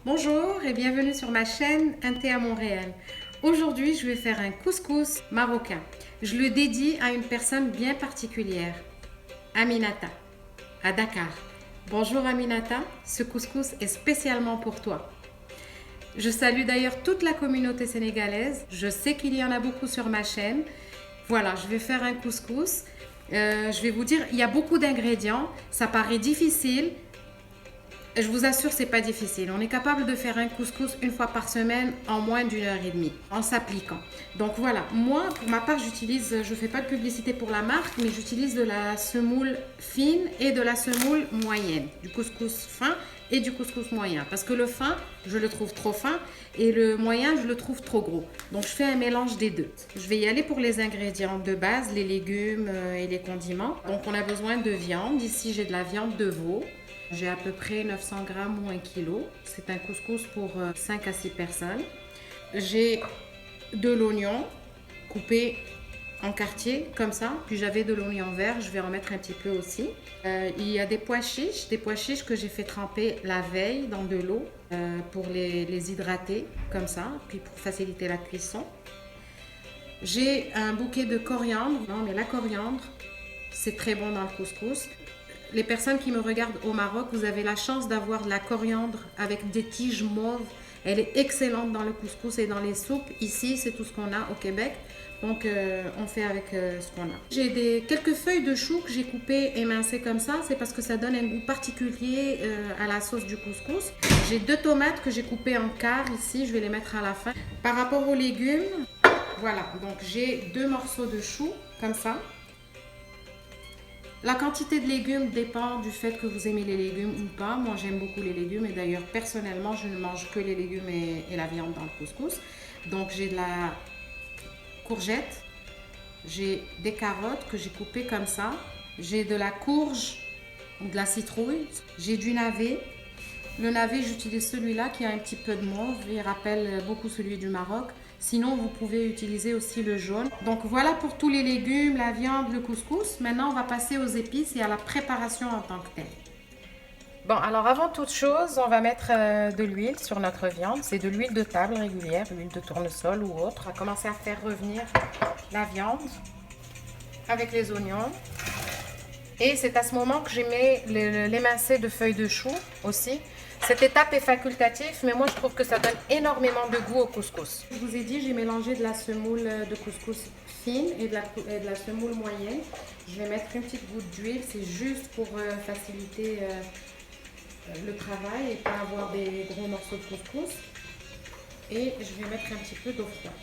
Bonjour et bienvenue sur ma chaîne Un thé à Montréal. Aujourd'hui, je vais faire un couscous marocain. Je le dédie à une personne bien particulière, Aminata, à Dakar. Bonjour Aminata, ce couscous est spécialement pour toi. Je salue d'ailleurs toute la communauté sénégalaise. Je sais qu'il y en a beaucoup sur ma chaîne. Voilà, je vais faire un couscous. Je vais vous dire, il y a beaucoup d'ingrédients. Ça paraît difficile. Je vous assure, c'est pas difficile. On est capable de faire un couscous une fois par semaine en moins d'une heure et demie, en s'appliquant. Donc voilà, moi, pour ma part, je fais pas de publicité pour la marque, mais j'utilise de la semoule fine et de la semoule moyenne, du couscous fin et du couscous moyen. Parce que le fin, je le trouve trop fin et le moyen, je le trouve trop gros. Donc je fais un mélange des deux. Je vais y aller pour les ingrédients de base, les légumes et les condiments. Donc on a besoin de viande. Ici, j'ai de la viande de veau. J'ai à peu près 900 grammes ou 1 kilo. C'est un couscous pour 5 à 6 personnes. J'ai de l'oignon coupé en quartiers comme ça. Puis j'avais de l'oignon vert, je vais en mettre un petit peu aussi. Il y a des pois chiches que j'ai fait tremper la veille dans de l'eau pour les hydrater comme ça, puis pour faciliter la cuisson. J'ai un bouquet de coriandre. Non, mais la coriandre, c'est très bon dans le couscous. Les personnes qui me regardent au Maroc, vous avez la chance d'avoir de la coriandre avec des tiges mauves. Elle est excellente dans le couscous et dans les soupes. Ici, c'est tout ce qu'on a au Québec. Donc, on fait avec ce qu'on a. J'ai quelques feuilles de chou que j'ai coupées émincées comme ça. C'est parce que ça donne un goût particulier à la sauce du couscous. J'ai 2 tomates que j'ai coupées en quart ici. Je vais les mettre à la fin. Par rapport aux légumes, voilà. Donc, j'ai 2 morceaux de chou comme ça. La quantité de légumes dépend du fait que vous aimez les légumes ou pas. Moi, j'aime beaucoup les légumes et d'ailleurs, personnellement, je ne mange que les légumes et la viande dans le couscous. Donc, j'ai de la courgette, j'ai des carottes que j'ai coupées comme ça, j'ai de la courge ou de la citrouille, j'ai du navet. Le navet, j'utilise celui-là qui a un petit peu de mauve, il rappelle beaucoup celui du Maroc. Sinon, vous pouvez utiliser aussi le jaune. Donc voilà pour tous les légumes, la viande, le couscous. Maintenant, on va passer aux épices et à la préparation en tant que telle. Bon, alors avant toute chose, on va mettre de l'huile sur notre viande. C'est de l'huile de table régulière, l'huile de tournesol ou autre. On va commencer à faire revenir la viande avec les oignons. Et c'est à ce moment que j'ai mis l'émincé de feuilles de chou aussi. Cette étape est facultative, mais moi je trouve que ça donne énormément de goût au couscous. Je vous ai dit, j'ai mélangé de la semoule de couscous fine et de la semoule moyenne. Je vais mettre une petite goutte d'huile, c'est juste pour faciliter le travail et pas avoir des gros morceaux de couscous. Et je vais mettre un petit peu d'eau froide.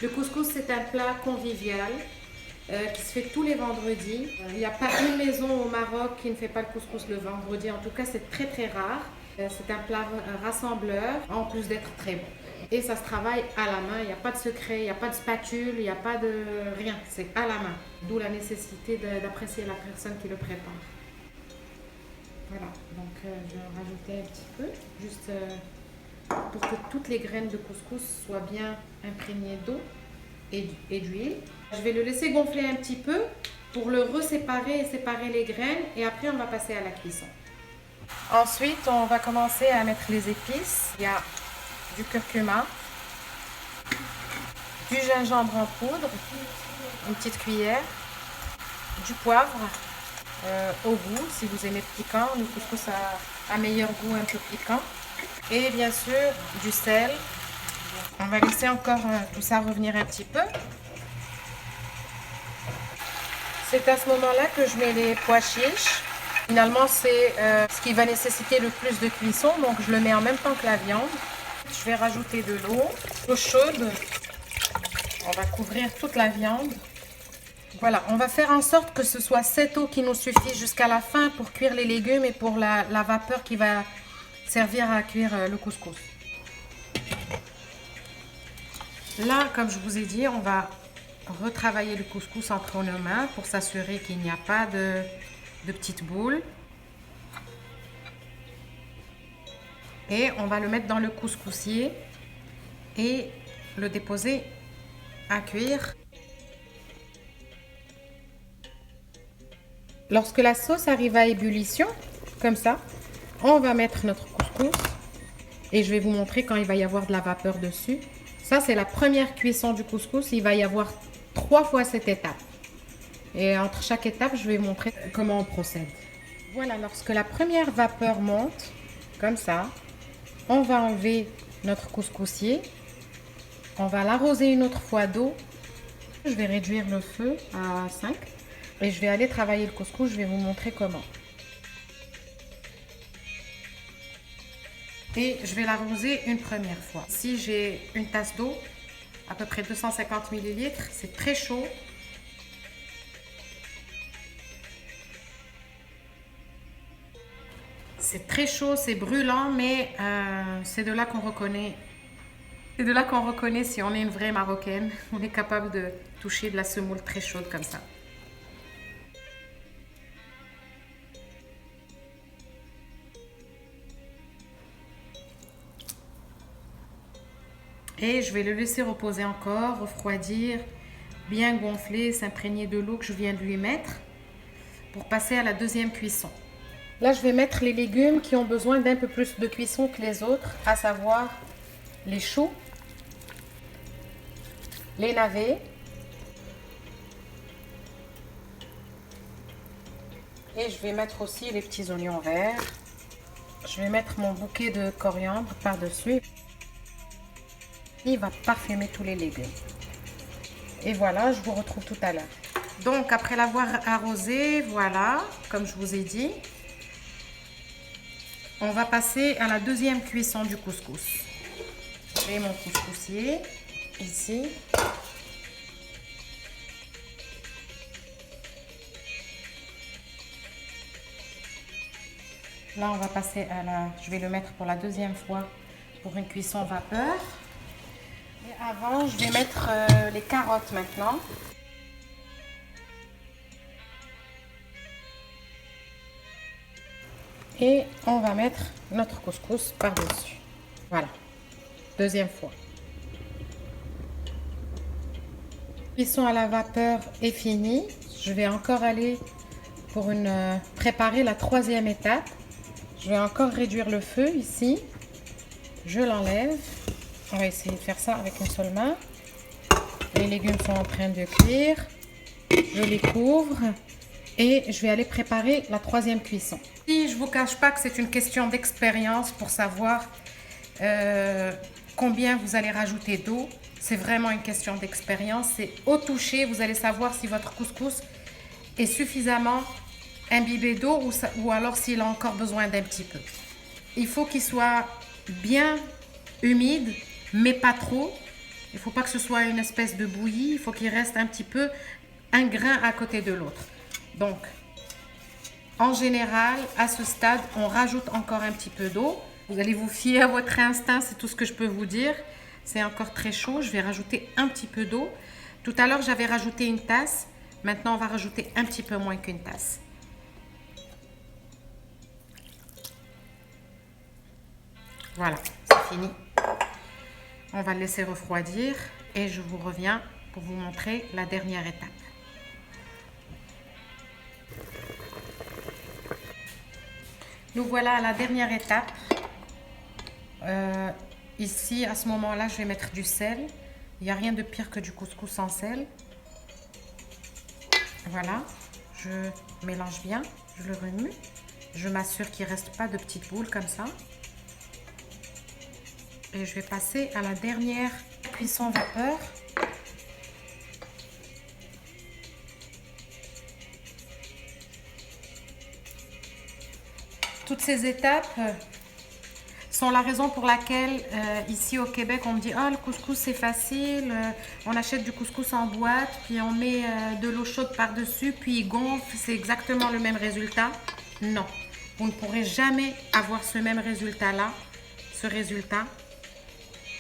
Le couscous, c'est un plat convivial qui se fait tous les vendredis. Il n'y a pas une maison au Maroc qui ne fait pas le couscous le vendredi. En tout cas, c'est très très rare. C'est un plat rassembleur, en plus d'être très bon. Et ça se travaille à la main. Il n'y a pas de secret, il n'y a pas de spatule, il n'y a pas de rien. C'est à la main. D'où la nécessité d'apprécier la personne qui le prépare. Voilà, donc je vais en rajouter un petit peu, juste pour que toutes les graines de couscous soient bien imprégnées d'eau et d'huile. Je vais le laisser gonfler un petit peu pour le reséparer et séparer les graines et après on va passer à la cuisson. Ensuite, on va commencer à mettre les épices. Il y a du curcuma, du gingembre en poudre, une petite cuillère, du poivre au goût, si vous aimez piquant. Le couscous a un meilleur goût un peu piquant. Et bien sûr, du sel. On va laisser encore tout ça revenir un petit peu. C'est à ce moment-là que je mets les pois chiches. Finalement, c'est ce qui va nécessiter le plus de cuisson, donc je le mets en même temps que la viande. Je vais rajouter de l'eau chaude. On va couvrir toute la viande. Voilà, on va faire en sorte que ce soit cette eau qui nous suffit jusqu'à la fin pour cuire les légumes et pour la vapeur qui va servir à cuire le couscous. Là, comme je vous ai dit, on va retravailler le couscous entre nos mains pour s'assurer qu'il n'y a pas de petites boules. Et on va le mettre dans le couscoussier et le déposer à cuire. Lorsque la sauce arrive à ébullition, comme ça, on va mettre notre couscous. Et je vais vous montrer quand il va y avoir de la vapeur dessus. Ça, c'est la première cuisson du couscous. Il va y avoir 3 fois cette étape. Et entre chaque étape, je vais vous montrer comment on procède. Voilà, lorsque la première vapeur monte, comme ça, on va enlever notre couscoussier. On va l'arroser une autre fois d'eau. Je vais réduire le feu à 5. Et je vais aller travailler le couscous. Je vais vous montrer comment. Et je vais l'arroser une première fois. Ici, j'ai une tasse d'eau, à peu près 250 ml. C'est très chaud. C'est très chaud, c'est brûlant, mais c'est de là qu'on reconnaît. C'est de là qu'on reconnaît si on est une vraie Marocaine. On est capable de toucher de la semoule très chaude comme ça. Et je vais le laisser reposer encore, refroidir, bien gonfler, s'imprégner de l'eau que je viens de lui mettre pour passer à la deuxième cuisson. Là, je vais mettre les légumes qui ont besoin d'un peu plus de cuisson que les autres, à savoir les choux, les navets et je vais mettre aussi les petits oignons verts. Je vais mettre mon bouquet de coriandre par-dessus. Il va parfumer tous les légumes. Et voilà, je vous retrouve tout à l'heure. Donc, après l'avoir arrosé, voilà, comme je vous ai dit, on va passer à la deuxième cuisson du couscous. J'ai mon couscoussier ici. Là, on va passer à la... Je vais le mettre pour la deuxième fois pour une cuisson vapeur. Et avant, je vais mettre les carottes maintenant. Et on va mettre notre couscous par-dessus. Voilà, deuxième fois. Cuisson à la vapeur est finie. Je vais encore aller pour préparer la troisième étape. Je vais encore réduire le feu ici. Je l'enlève. On va essayer de faire ça avec une seule main. Les légumes sont en train de cuire. Je les couvre. Et je vais aller préparer la troisième cuisson. Si je ne vous cache pas que c'est une question d'expérience pour savoir combien vous allez rajouter d'eau. C'est vraiment une question d'expérience. C'est au toucher, vous allez savoir si votre couscous est suffisamment imbibé d'eau ou alors s'il a encore besoin d'un petit peu. Il faut qu'il soit bien humide, mais pas trop. Il ne faut pas que ce soit une espèce de bouillie. Il faut qu'il reste un petit peu un grain à côté de l'autre. Donc, en général, à ce stade, on rajoute encore un petit peu d'eau. Vous allez vous fier à votre instinct, c'est tout ce que je peux vous dire. C'est encore très chaud, je vais rajouter un petit peu d'eau. Tout à l'heure, j'avais rajouté une tasse. Maintenant, on va rajouter un petit peu moins qu'une tasse. Voilà, c'est fini. On va le laisser refroidir et je vous reviens pour vous montrer la dernière étape. Nous voilà à la dernière étape. Ici, à ce moment-là, je vais mettre du sel. Il n'y a rien de pire que du couscous sans sel. Voilà, je mélange bien, je le remue. Je m'assure qu'il ne reste pas de petites boules comme ça. Et je vais passer à la dernière cuisson vapeur. Toutes ces étapes sont la raison pour laquelle ici au Québec on me dit oh le couscous c'est facile, on achète du couscous en boîte puis on met de l'eau chaude par dessus puis il gonfle, c'est exactement le même résultat. Non, vous ne pourrez jamais avoir ce même résultat là, ce résultat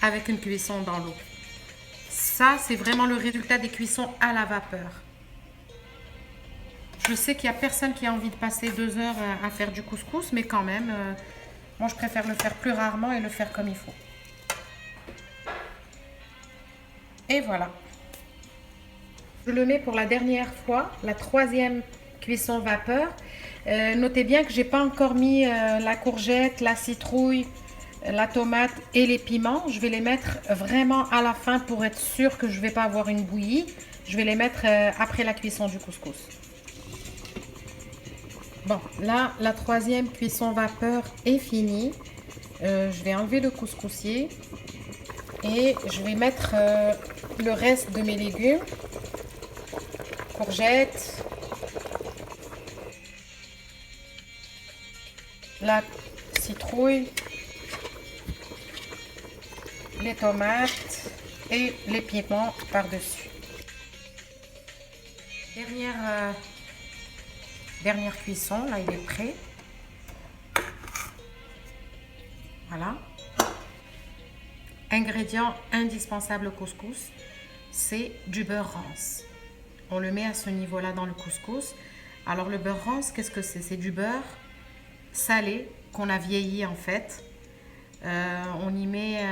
avec une cuisson dans l'eau. Ça c'est vraiment le résultat des cuissons à la vapeur. Je sais qu'il n'y a personne qui a envie de passer 2 heures à faire du couscous, mais quand même, moi je préfère le faire plus rarement et le faire comme il faut. Et voilà. Je le mets pour la dernière fois, la troisième cuisson vapeur. Notez bien que j'ai pas encore mis la courgette, la citrouille, la tomate et les piments. Je vais les mettre vraiment à la fin pour être sûr que je vais pas avoir une bouillie. Je vais les mettre après la cuisson du couscous. Bon, là, la troisième cuisson vapeur est finie. Je vais enlever le couscoussier et je vais mettre le reste de mes légumes. Courgettes, la citrouille, les tomates et les piments par-dessus. Dernière cuisson, là il est prêt. Voilà. Ingrédient indispensable au couscous, c'est du beurre rance. On le met à ce niveau-là dans le couscous. Alors le beurre rance, qu'est-ce que c'est? C'est du beurre salé qu'on a vieilli en fait. On y met,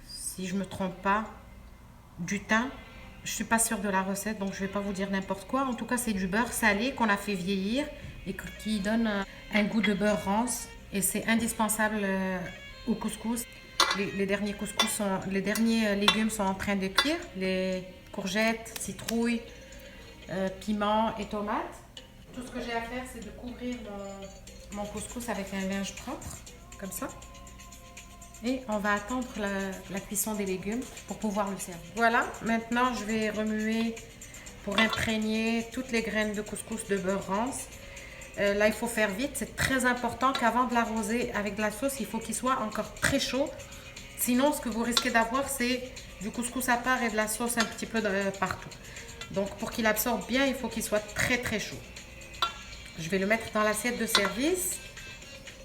si je ne me trompe pas, du thym. Je ne suis pas sûre de la recette, donc je ne vais pas vous dire n'importe quoi. En tout cas, c'est du beurre salé qu'on a fait vieillir et qui donne un goût de beurre rance. Et c'est indispensable au couscous. Les derniers légumes sont en train de cuire. Les courgettes, citrouilles, piments et tomates. Tout ce que j'ai à faire, c'est de couvrir mon couscous avec un linge propre, comme ça. Et on va attendre la cuisson des légumes pour pouvoir le servir. Voilà, maintenant je vais remuer pour imprégner toutes les graines de couscous de beurre rance. Là, il faut faire vite. C'est très important qu'avant de l'arroser avec de la sauce, il faut qu'il soit encore très chaud. Sinon, ce que vous risquez d'avoir, c'est du couscous à part et de la sauce un petit peu partout. Donc, pour qu'il absorbe bien, il faut qu'il soit très très chaud. Je vais le mettre dans l'assiette de service.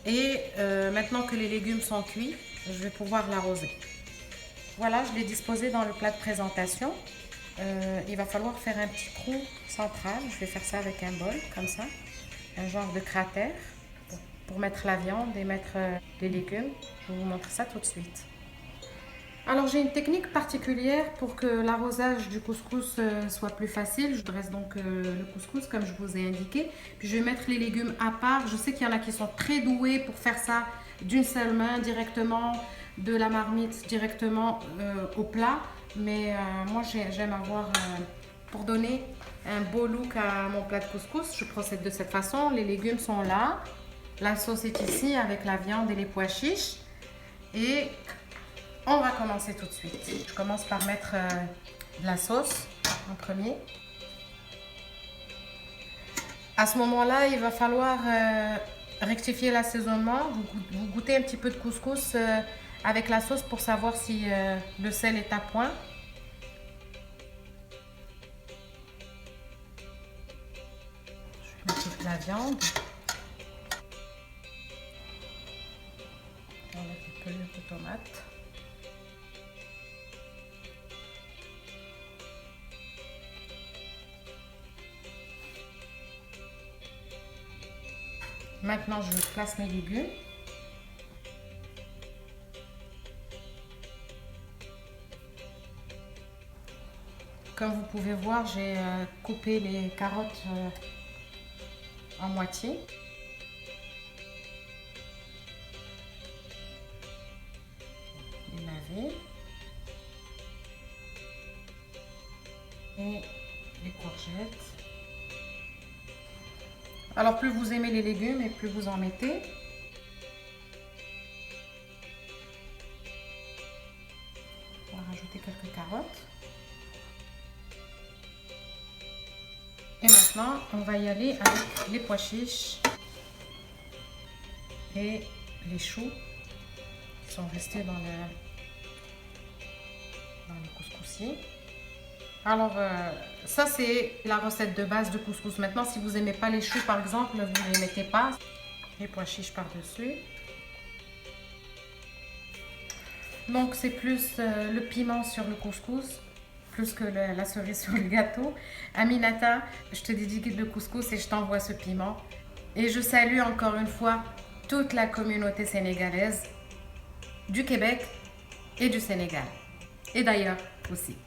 Et maintenant que les légumes sont cuits, je vais pouvoir l'arroser. Voilà, je l'ai disposé dans le plat de présentation. Il va falloir faire un petit trou central. Je vais faire ça avec un bol, comme ça. Un genre de cratère pour mettre la viande et mettre les légumes. Je vais vous montrer ça tout de suite. Alors j'ai une technique particulière pour que l'arrosage du couscous soit plus facile. Je dresse donc le couscous comme je vous ai indiqué. Puis je vais mettre les légumes à part. Je sais qu'il y en a qui sont très doués pour faire ça d'une seule main directement, de la marmite directement au plat. Mais moi j'aime avoir, pour donner un beau look à mon plat de couscous, je procède de cette façon. Les légumes sont là. La sauce est ici avec la viande et les pois chiches. Et on va commencer tout de suite. Je commence par mettre de la sauce en premier. À ce moment-là, il va falloir rectifier l'assaisonnement. Vous goûtez un petit peu de couscous avec la sauce pour savoir si le sel est à point. Je vais mettre toute la viande. On va mettre une pelure de tomate. Maintenant, je place mes légumes. Comme vous pouvez voir, j'ai coupé les carottes en moitié. Les laver. Et les courgettes. Alors plus vous aimez les légumes et plus vous en mettez. On va rajouter quelques carottes. Et maintenant, on va y aller avec les pois chiches et les choux qui sont restés dans le couscoussier. Alors, ça c'est la recette de base de couscous. Maintenant, si vous n'aimez pas les choux, par exemple, vous ne les mettez pas. Les pois chiches par-dessus. Donc, c'est plus le piment sur le couscous, plus que la cerise sur le gâteau. Aminata, je te dédie le couscous et je t'envoie ce piment. Et je salue encore une fois toute la communauté sénégalaise du Québec et du Sénégal. Et d'ailleurs aussi.